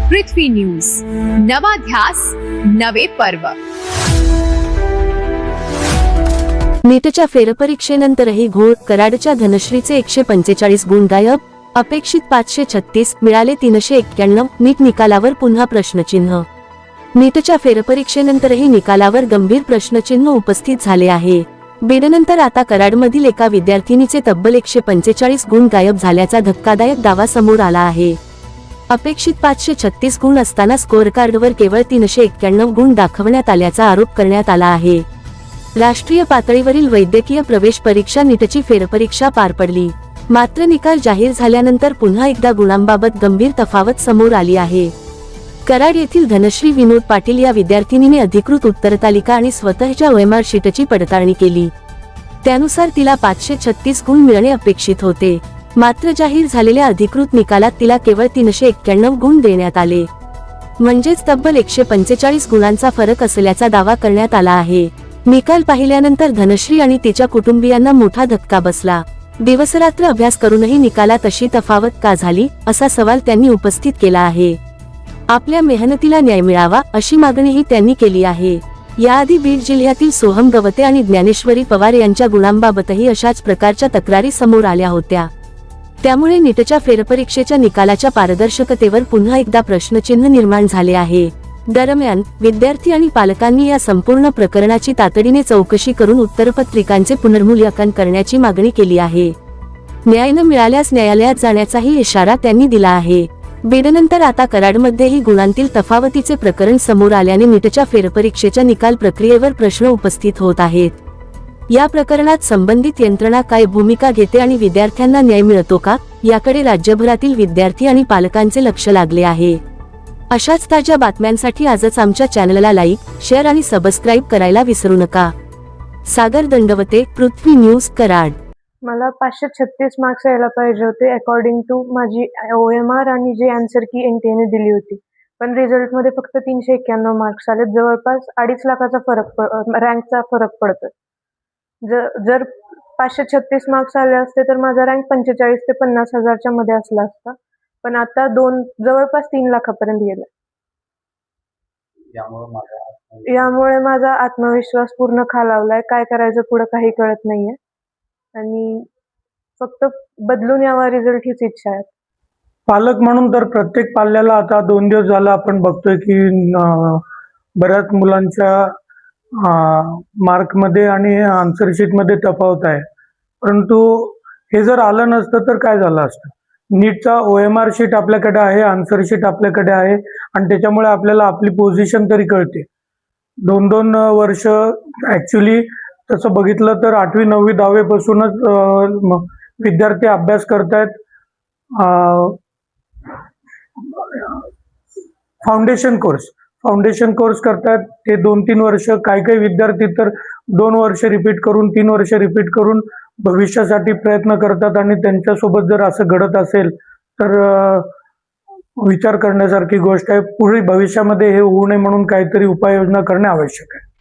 पृथ्वी news, नवा ध्यास नवे पर्व। नीटच्या फेरपरीक्षेनंतरही घोळ, कराडच्या धनश्रीचे 145 गुण गायब, अपेक्षित 536 मिळाले 391, नीट निकालावर पुन्हा प्रश्नचिन्ह। नीटच्या फेरपरीक्षेनंतरही निकालावर गंभीर प्रश्नचिन्ह उपस्थित झाले आहे। बीडनंतर आता कराडमधील एका विद्यार्थिनीचे तब्बल 145 गुण गायब झाल्याचा धक्कादायक दावा समोर आला आहे। अपेक्षित 536 गुण असताना स्कोअर कार्डवर केवळ 391 गुण दाखवण्यात आल्याचा आरोप करण्यात आला आहे। राष्ट्रीय पातळीवरील वैद्यकीय प्रवेश परीक्षा नीटची फेरपरीक्षा पार पडली, मात्र निकाल जाहीर झाल्यानंतर पुन्हा एकदा गुणांबाबत गंभीर तफावत समोर आली आहे। कराड येथील धनश्री विनोद पाटील या विद्यार्थिनीने अधिकृत उत्तरतालिका आणि स्वतःच्या OMR शीटची पडताळणी केली। त्यानुसार तिला 536 गुण मिळणे अपेक्षित होते, मात्र जाहीर झालेल्या अधिकृत निकालात तिला केवळ 391 गुण देण्यात आले, म्हणजेच तब्बल 145 गुणांचा फरक असल्याचा दावा करण्यात आला आहे। निकाल पाहिल्यानंतर धनश्री आणि तिच्या कुटुंबियांना मोठा धक्का बसला। दिवसरात्र अभ्यास करूनही निकालात अशी तफावत का झाली, असा सवाल त्यांनी उपस्थित केला आहे। आपल्या मेहनतीला न्याय मिळावा अशी मागणीही त्यांनी केली आहे। याआधी बीड जिल्ह्यातील सोहम गवते आणि ज्ञानेश्वरी पवार यांच्या गुणांबाबतही अशाच प्रकारच्या तक्रारी समोर आल्या होत्या। त्यामुळे नीटच्या फेरपरीक्षेच्या निकालाच्या पारदर्शकतेवर पुन्हा एकदा प्रश्नचिन्ह निर्माण झाले आहे। दरम्यान विद्यार्थी आणि पालकांनी या संपूर्ण प्रकरणाची तातडीने चौकशी करून उत्तरपत्रिकांचे पुनर्मूल्यांकन करण्याची मागणी केली आहे। न्याय न मिळाल्यास न्यायालयात जाण्याचाही इशारा त्यांनी दिला आहे। बीडनंतर आता कराडमध्येही गुणांतील तफावतीचे प्रकरण समोर आल्याने नीटच्या फेरपरीक्षेच्या निकाल प्रक्रियेवर प्रश्न उपस्थित होत आहेत। या प्रकरणात संबंधित यंत्रणा काय भूमिका घेते आणि विद्यार्थ्यांना न्याय मिळतो का, याकडे राज्यभरातील विद्यार्थी आणि पालकांचे लक्ष लागले आहे। अशाच ताज्या बातम्यांसाठी आजच आमच्या चॅनलला लाईक, शेअर आणि सबस्क्राईब करायला विसरू नका। सागर दंडवते, पृथ्वी न्यूज, कराड। मला 536 मार्क्स यायला पाहिजे होते अकॉर्डिंग टू माझी OMR आणि जे आन्सर की NTA ने दिली होती, पण रिझल्ट मध्ये फक्त 391 मार्क्स आले। जवळपास 2.5 लाखाचा फरक रँकचा फरक पडतो। जर 536 मार्क्स आले असते तर माझा रँक 45 ते 50,000च्या मध्ये असला असता, पण आता जवळपास 3 लाखापर्यंत गेला। यामुळे माझा आत्मविश्वास पूर्ण खालावलाय। काय करायचं पुढे काही कळत नाहीये आणि फक्त बदलून यावा रिझल्ट हीच इच्छा आहे। पालक म्हणून तर प्रत्येक पाल्याला आता 2 दिवस झाला आपण बघतोय की बऱ्याच मुलांच्या मार्क मध्ये आणि आन्सर शीट मध्ये तफावत आहे। परंतु हे जर आलं नसतं तर काय झालं असतं। नीटचा OMR शीट आपल्याकडे आहे, आन्सर शीट आपल्याकडे आहे आणि त्याच्यामुळे आपल्याला आपली पोझिशन तरी कळते। 2-2 वर्ष ऍक्च्युली तसं बघितलं तर 8वी 9वी 10वी पासूनच विद्यार्थी अभ्यास करतायत। फाउंडेशन कोर्स करतात ते 2-3 वर्ष, काही विद्यार्थी तर 2 वर्ष रिपीट करून 3 वर्ष रिपीट करून भविष्यासाठी प्रयत्न करतात आणि त्यांच्यासोबत जर असं घडत असेल तर विचार करण्यासारखी गोष्ट आहे। पुढे भविष्यामध्ये हे होऊ नये म्हणून काहीतरी उपाययोजना करणे आवश्यक आहे।